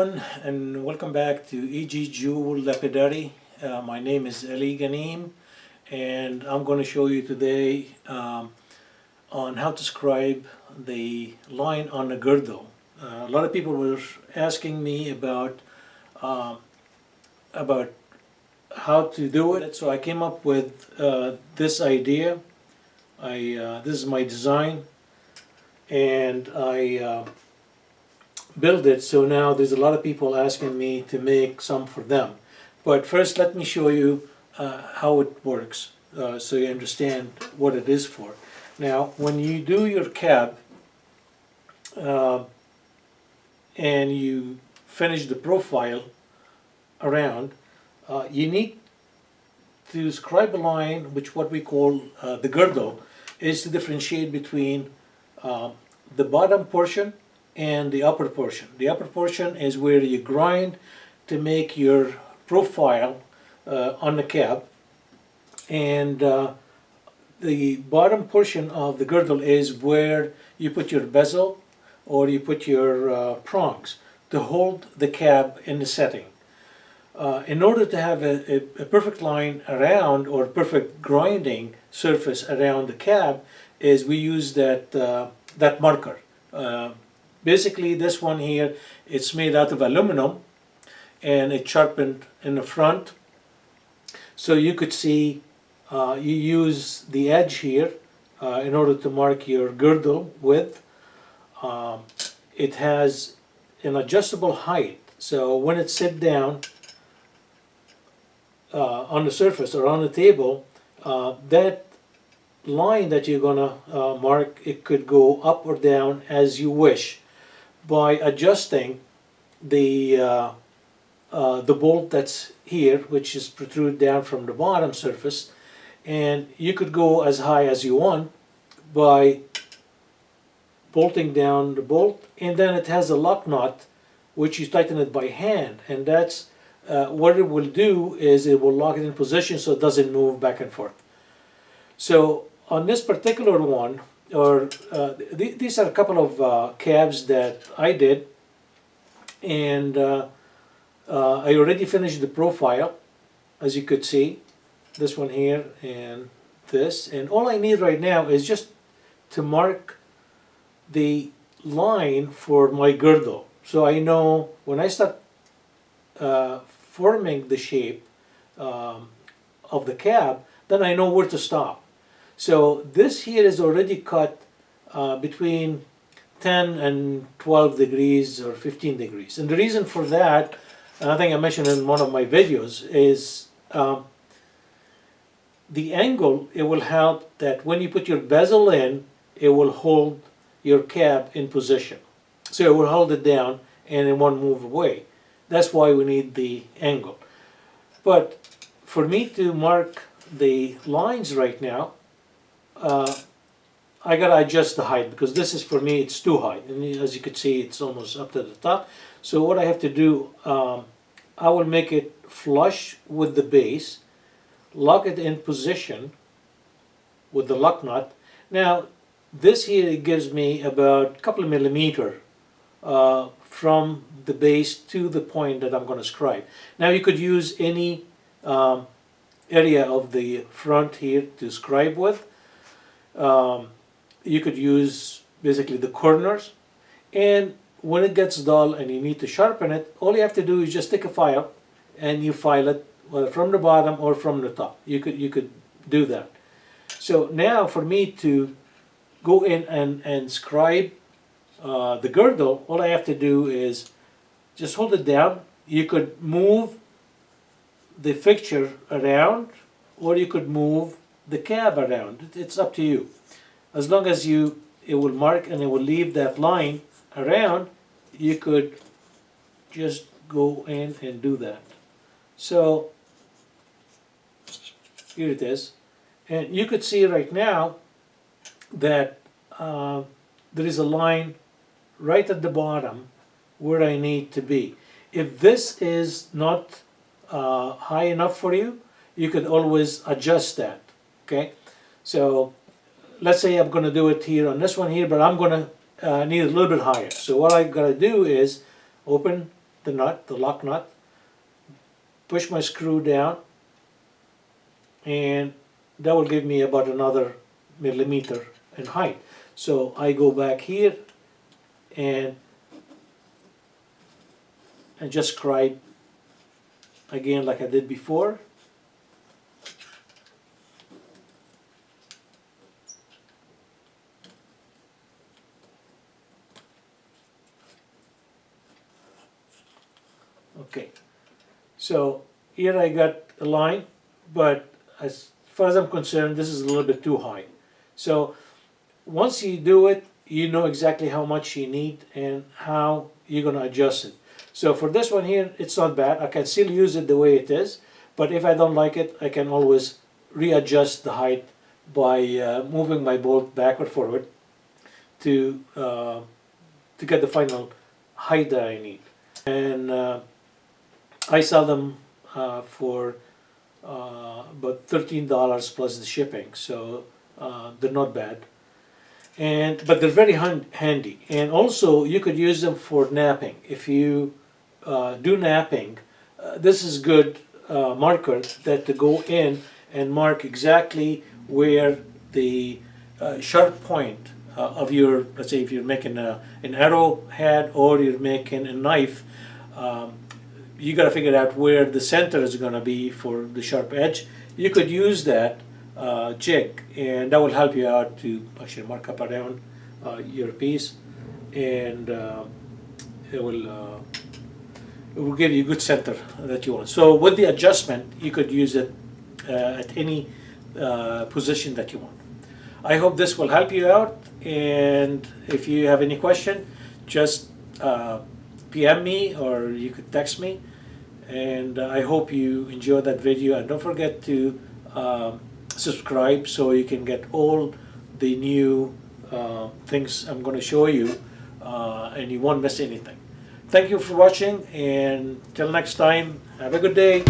everyone, and welcome back to E.G. Jewel Lapidary. My name is Ali Ghanim, and I'm going to show you today on how to scribe the line on the girdle. A lot of people were asking me uh, about how to do it, so I came up with this idea. This is my design, and I build it, so now there's a lot of people asking me to make some for them. But first let me show you how it works, so you understand what it is for. Now when you do your cab and you finish the profile around, you need to scribe a line, which what we call the girdle, is to differentiate between the bottom portion and the upper portion. The upper portion is where you grind to make your profile on the cab, and the bottom portion of the girdle is where you put your bezel or you put your prongs to hold the cab in the setting. In order to have a perfect line around, or perfect grinding surface around the cab, is we use that marker. Basically this one here, it's made out of aluminum and it's sharpened in the front, so you could see you use the edge here in order to mark your girdle width. It has an adjustable height, so when it's set down on the surface or on the table, that line that you're gonna mark, it could go up or down as you wish by adjusting the bolt that's here, which is protrude down from the bottom surface, and you could go as high as you want by bolting down the bolt. And then it has a lock nut which you tighten it by hand, and that's what it will do is it will lock it in position so it doesn't move back and forth. So on this particular one, or these are a couple of cabs that I did, and I already finished the profile, as you could see, this one here and this, and all I need right now is just to mark the line for my girdle, so I know when I start forming the shape of the cab, then I know where to stop. So this here is already cut between 10 and 12 degrees or 15 degrees. And the reason for that, and I think I mentioned in one of my videos, is the angle. It will help that when you put your bezel in, it will hold your cab in position. So it will hold it down and it won't move away. That's why we need the angle. But for me to mark the lines right now, I gotta adjust the height, because this is, for me, it's too high, and as you can see, it's almost up to the top. So what I have to do, I will make it flush with the base, lock it in position with the lock nut. Now this here, it gives me about a couple of millimeters from the base to the point that I'm going to scribe. Now you could use any area of the front here to scribe with. You could use basically the corners, and when it gets dull and you need to sharpen it, all you have to do is just take a file and you file it, whether from the bottom or from the top. You could do that. So now for me to go in and scribe the girdle, all I have to do is just hold it down. You could move the fixture around, or you could move the cab around. It's up to you. As long as it will mark and it will leave that line around, you could just go in and do that. So here it is, and you could see right now that there is a line right at the bottom where I need to be. If this is not high enough for you, you could always adjust that. Okay, so let's say I'm going to do it here on this one here, but I'm going to need a little bit higher. So what I got to do is open the nut, the lock nut, push my screw down, and that will give me about another millimeter in height. So I go back here and just scribe again like I did before. Okay, so here I got a line, but as far as I'm concerned, this is a little bit too high. So once you do it, you know exactly how much you need and how you're going to adjust it. So for this one here, it's not bad. I can still use it the way it is, but if I don't like it, I can always readjust the height by moving my bolt back or forward to get the final height that I need. And I sell them for about $13 plus the shipping, so they're not bad. But they're very handy, and also you could use them for napping. If you do napping, this is good marker that to go in and mark exactly where the sharp point of your, let's say if you're making an arrowhead or you're making a knife, you got to figure out where the center is going to be for the sharp edge. You could use that jig, and that will help you out to actually mark up around your piece, and it will give you a good center that you want. So with the adjustment, you could use it at any position that you want. I hope this will help you out, and if you have any question, just PM me or you could text me. And I hope you enjoyed that video, and don't forget to subscribe so you can get all the new things I'm going to show you, and you won't miss anything. Thank you for watching, and till next time, have a good day.